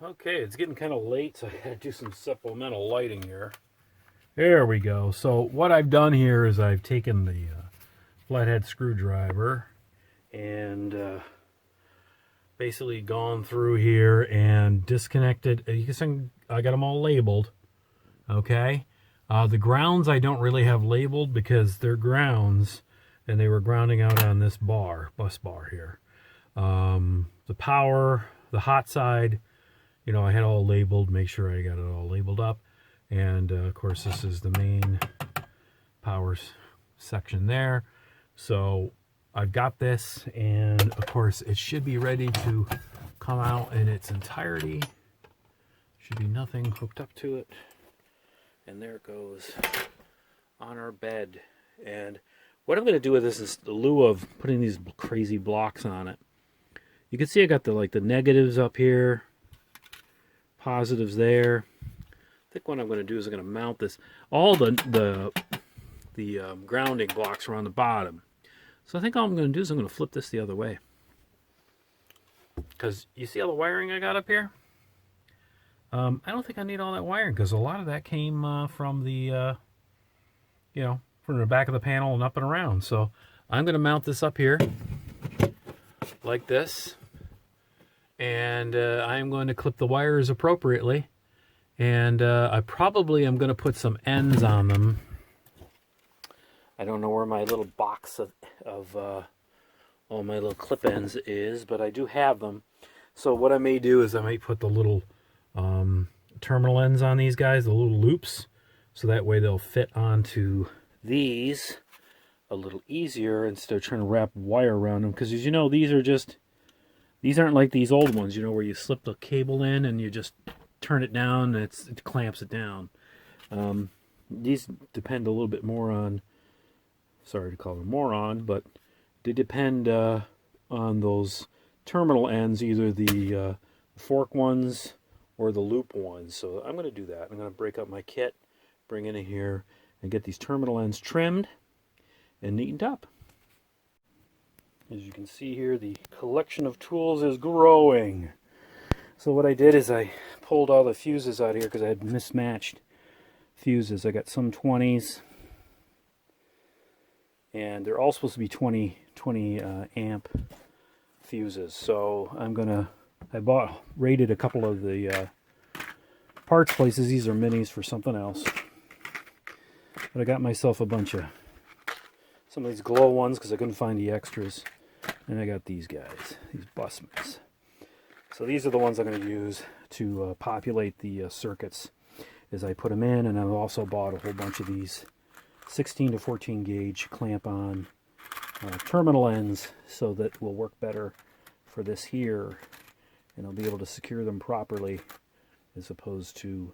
Okay, it's getting kind of late, so I had to do some supplemental lighting here. There we go. So what I've done here is I've taken the flathead screwdriver and basically gone through here and disconnected. You can see I got them all labeled. Okay. The grounds I don't really have labeled because they're grounds, and they were grounding out on this bus bar here. The power, the hot side, you know, I had all labeled, make sure I got it all labeled up. And of course, this is the main power section there. So I've got this, and of course, it should be ready to come out in its entirety. Should be nothing hooked up to it. And there it goes on our bed. And what I'm going to do with this is, in lieu of putting these crazy blocks on it, you can see I got the negatives up here, positives there. I think what I'm going to do is I'm going to mount this. All the grounding blocks are on the bottom. So I think all I'm going to do is I'm going to flip this the other way. Because you see all the wiring I got up here? I don't think I need all that wiring, because a lot of that came from the, from the back of the panel and up and around. So I'm going to mount this up here like this. And I'm going to clip the wires appropriately. And I probably am going to put some ends on them. I don't know where my little box of all my little clip ends is, but I do have them. So what I may do is I may put the little terminal ends on these guys, the little loops, so that way they'll fit onto these a little easier instead of trying to wrap wire around them. Because as you know, these aren't like these old ones, you know, where you slip the cable in and you just turn it down and it clamps it down. These depend a little bit more on, sorry to call them moron, but they depend on those terminal ends, either the fork ones or the loop ones. So I'm going to do that. I'm going to break up my kit, bring it in here, and get these terminal ends trimmed and neatened up. As you can see here, the collection of tools is growing. So what I did is I pulled all the fuses out here because I had mismatched fuses. I got some 20s, and they're all supposed to be 20 amp fuses. So I raided a couple of the parts places. These are minis for something else. But I got myself a bunch of some of these glow ones because I couldn't find the extras. And I got these guys, these busmans. So these are the ones I'm going to use to populate the circuits as I put them in. And I've also bought a whole bunch of these 16 to 14 gauge clamp-on terminal ends, so that will work better for this here, and I'll be able to secure them properly as opposed to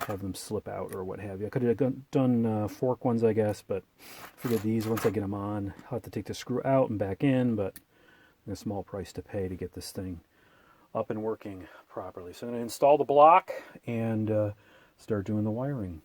have them slip out or what have you. I could have done fork ones, I guess, but I figured these, once I get them on, I'll have to take the screw out and back in, but a small price to pay to get this thing up and working properly. So I'm going to install the block and start doing the wiring.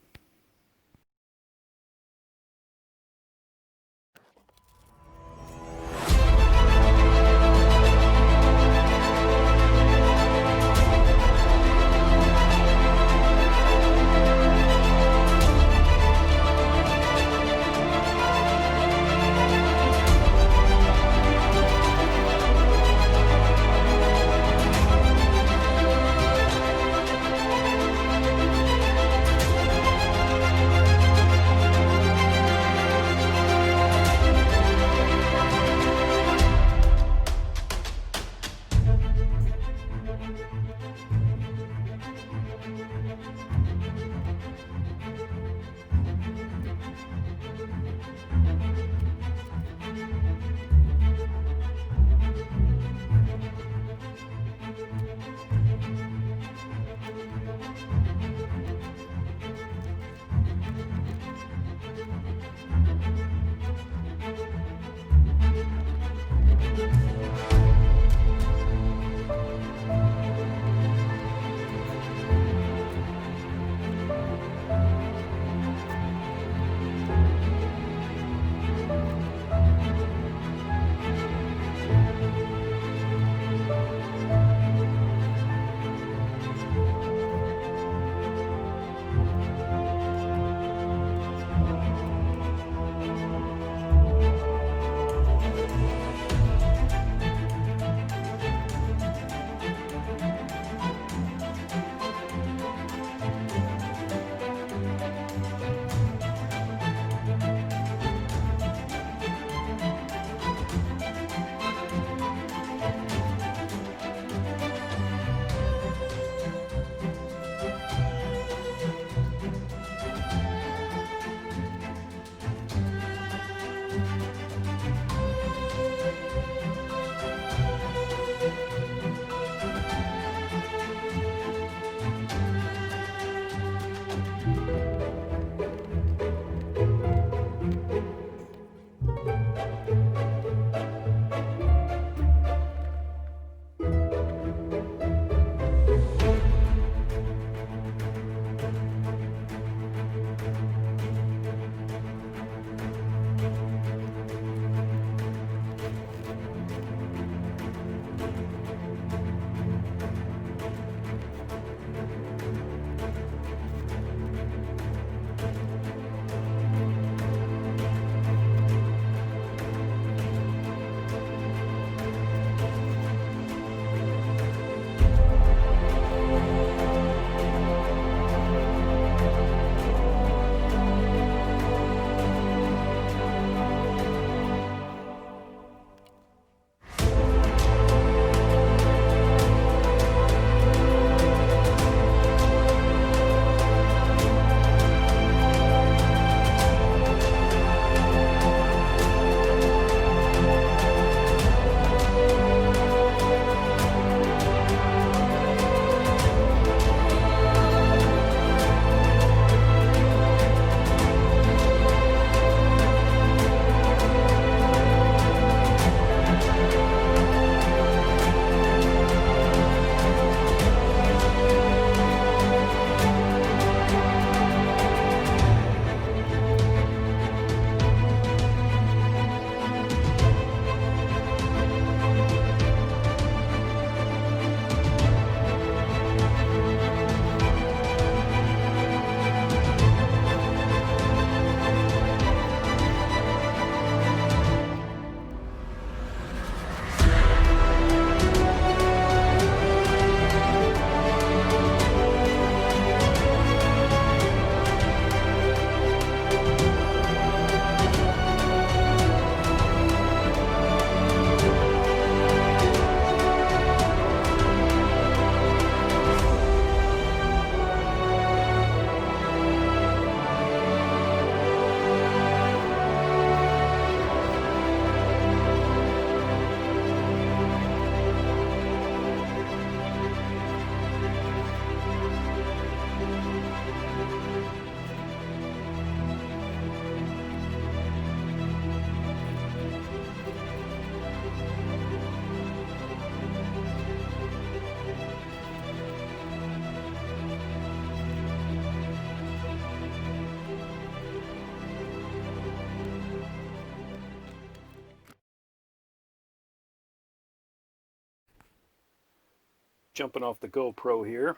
jumping off the GoPro here.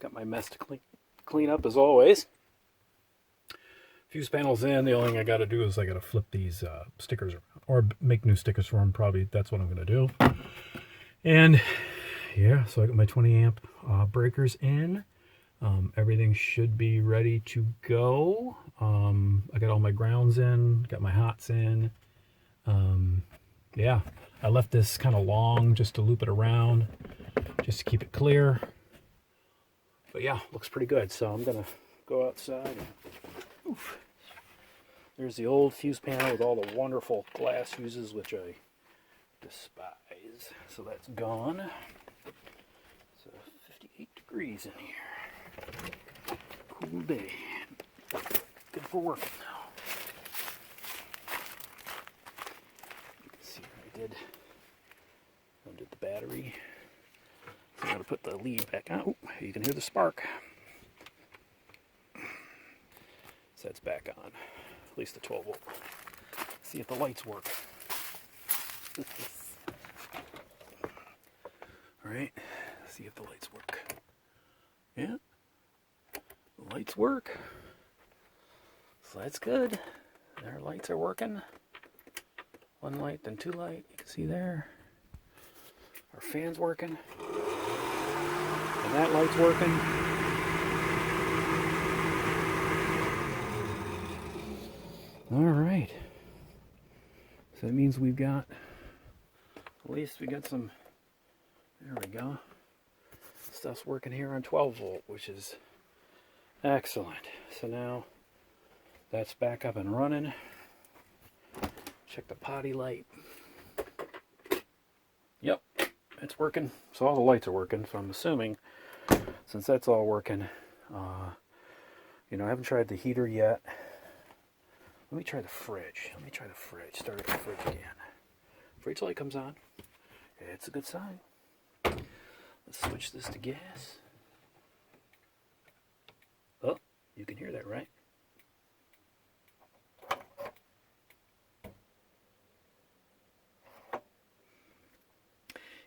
Got my mess to clean up as always. Fuse panels in. The only thing I got to do is I got to flip these stickers around, or make new stickers for them. Probably that's what I'm going to do. And yeah, so I got my 20 amp breakers in. Everything should be ready to go. I got all my grounds in, got my hots in. Yeah, I left this kind of long just to loop it around, just to keep it clear. But yeah, looks pretty good. So I'm gonna go outside and oof. There's the old fuse panel with all the wonderful glass fuses, which I despise. So that's gone. It's 58 degrees in here. Cool day. Good for working now. You can see what I did. Undid the battery. So I'm going to put the lead back on. Oh, you can hear the spark. So that's back on. At least the 12 volt. See if the lights work. Alright, see if the lights work. Yeah, the lights work. So that's good. Our lights are working. One light, then two light. You can see there. Our fan's working. And that light's working. Alright. So that means we've got, at least we got some, there we go. Stuff's working here on 12 volt, which is excellent. So now that's back up and running. Check the potty light. Yep, it's working. So all the lights are working. So I'm assuming, since that's all working, you know, I haven't tried the heater yet. Let me try the fridge. Start up the fridge again. Fridge light comes on. It's a good sign. Let's switch this to gas. Oh, you can hear that, right?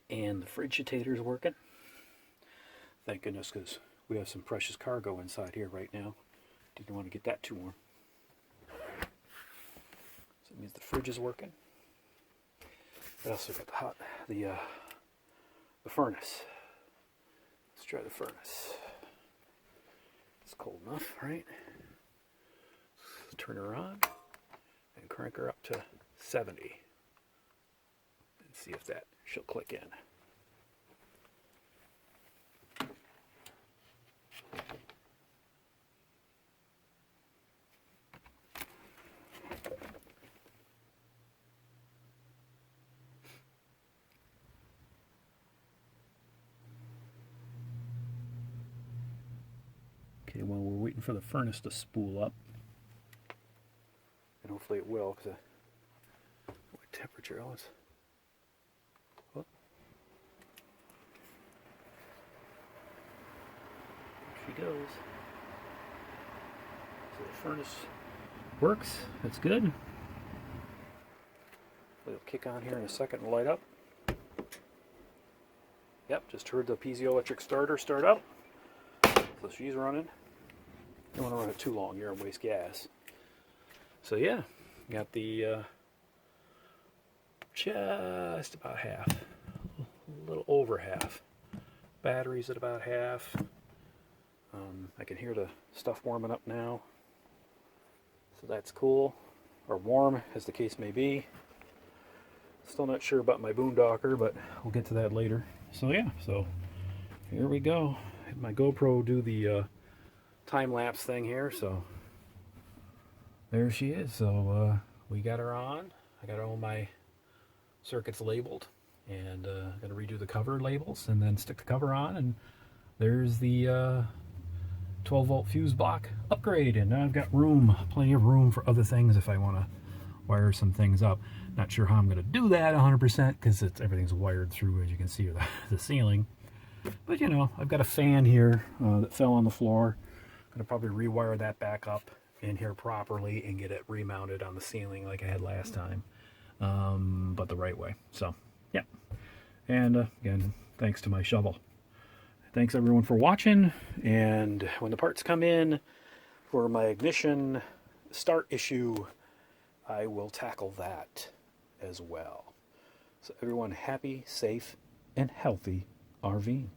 And the frigitator is working. Thank goodness, because we have some precious cargo inside here right now. Didn't want to get that too warm. So it means the fridge is working. I also got the furnace. Let's try the furnace. It's cold enough, right? Let's turn her on and crank her up to 70 and see if she'll click in. Okay, well, we're waiting for the furnace to spool up. And hopefully it will, because what temperature was. Oh. There she goes. So the furnace works. That's good. It'll kick on here in a second and light up. Yep, just heard the piezoelectric starter start up. So she's running. Don't want to run it too long here and waste gas. So yeah, got the just about half, a little over half. Batteries at about half. I can hear the stuff warming up now. So that's cool, or warm as the case may be. Still not sure about my boondocker, but we'll get to that later. So yeah, so here we go. My GoPro do the time-lapse thing here, so there she is. So we got her on. I got all my circuits labeled, and I'm going to redo the cover labels and then stick the cover on, and there's the 12 volt fuse block upgrade, and now I've got room, plenty of room for other things if I want to wire some things up. Not sure how I'm going to do that 100% because everything's wired through, as you can see, the ceiling. But you know, I've got a fan here that fell on the floor. I'm going to probably rewire that back up in here properly and get it remounted on the ceiling like I had last time, but the right way. So yeah, and again, thanks to my shovel. Thanks everyone for watching, and when the parts come in for my ignition start issue, I will tackle that as well. So everyone happy, safe, and healthy RVing.